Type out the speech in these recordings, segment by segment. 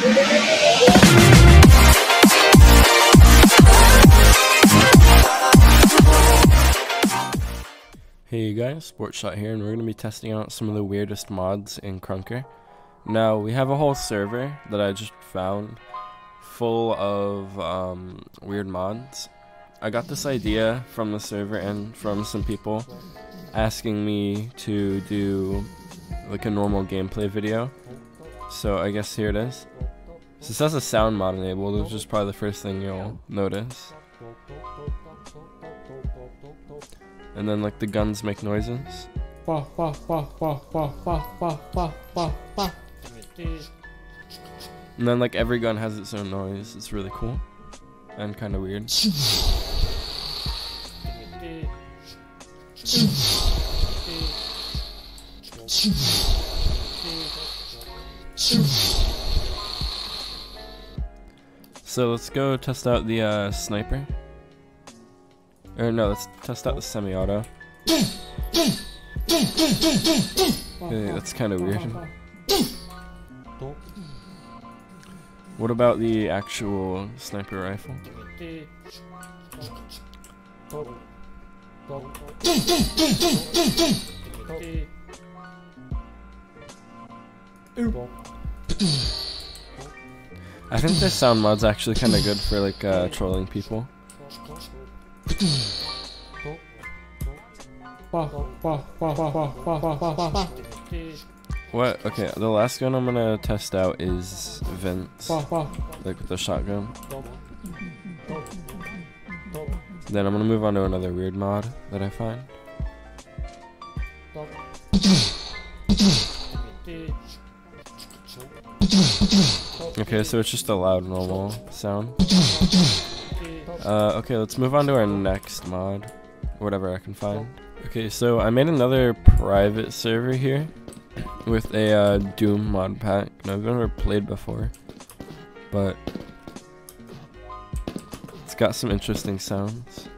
Hey guys, Sportshot here, and we're going to be testing out some of the weirdest mods in Krunker. Now, we have a whole server that I just found full of weird mods. I got this idea from the server and from some people asking me to do like a normal gameplay video. So I guess here it is. So this has a sound mod enabled, which is probably the first thing you'll notice. And then like the guns make noises. And then like every gun has its own noise. It's really cool and kind of weird. So let's go test out the sniper. Or no, let's test out the semi-auto. Okay, that's kind of weird. What about the actual sniper rifle? I think this sound mod's actually kind of good for like trolling people. What? Okay, the last gun I'm gonna test out is Vince, like with the shotgun. Then I'm gonna move on to another weird mod that I find. Okay, so it's just a loud normal sound. Okay, let's move on to our next mod, whatever I can find. Okay, so I made another private server here with a Doom mod pack. Now, I've never played before, but it's got some interesting sounds.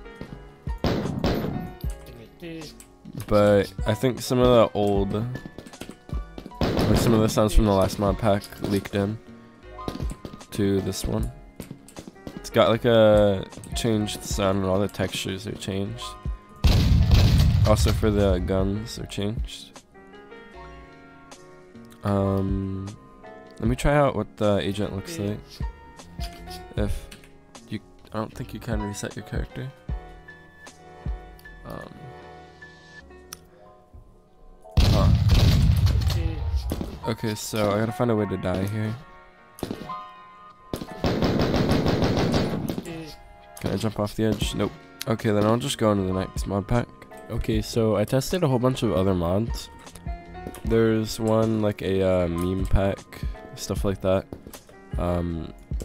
But I think some of the old, like some of the sounds from the last mod pack leaked in to this one. It's got like a changed sound and all the textures are changed. Also for the guns are changed. Let me try out what the agent looks like. If you, I don't think you can reset your character. Okay, so I gotta find a way to die here. Can I jump off the edge? Nope. Okay, then I'll just go into the next mod pack. Okay, so I tested a whole bunch of other mods. There's one like a meme pack, stuff like that.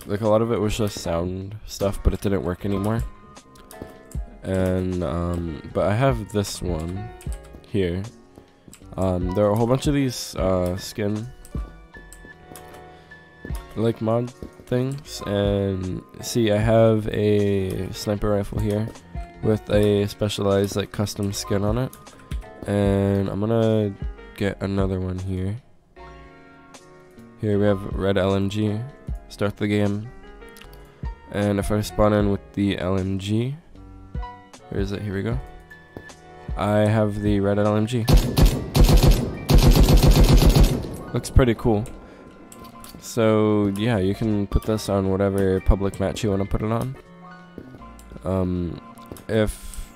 Like a lot of it was just sound stuff, but it didn't work anymore. And but I have this one here. There are a whole bunch of these skin like mod things, and see I have a sniper rifle here with a specialized like custom skin on it, and I'm gonna get another one here. Here we have red LMG. Start the game, and if I spawn in with the LMG, where is it? Here we go. I have the red LMG. Looks pretty cool. So yeah, you can put this on whatever public match you want to put it on. If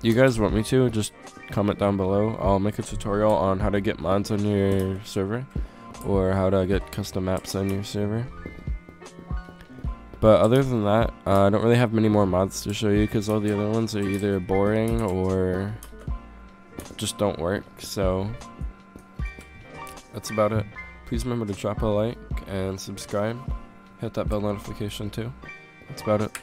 you guys want me to, just comment down below. I'll make a tutorial on how to get mods on your server, or how to get custom maps on your server. But other than that, I don't really have many more mods to show you because all the other ones are either boring or just don't work. So that's about it. Please remember to drop a like and subscribe. Hit that bell notification too. That's about it.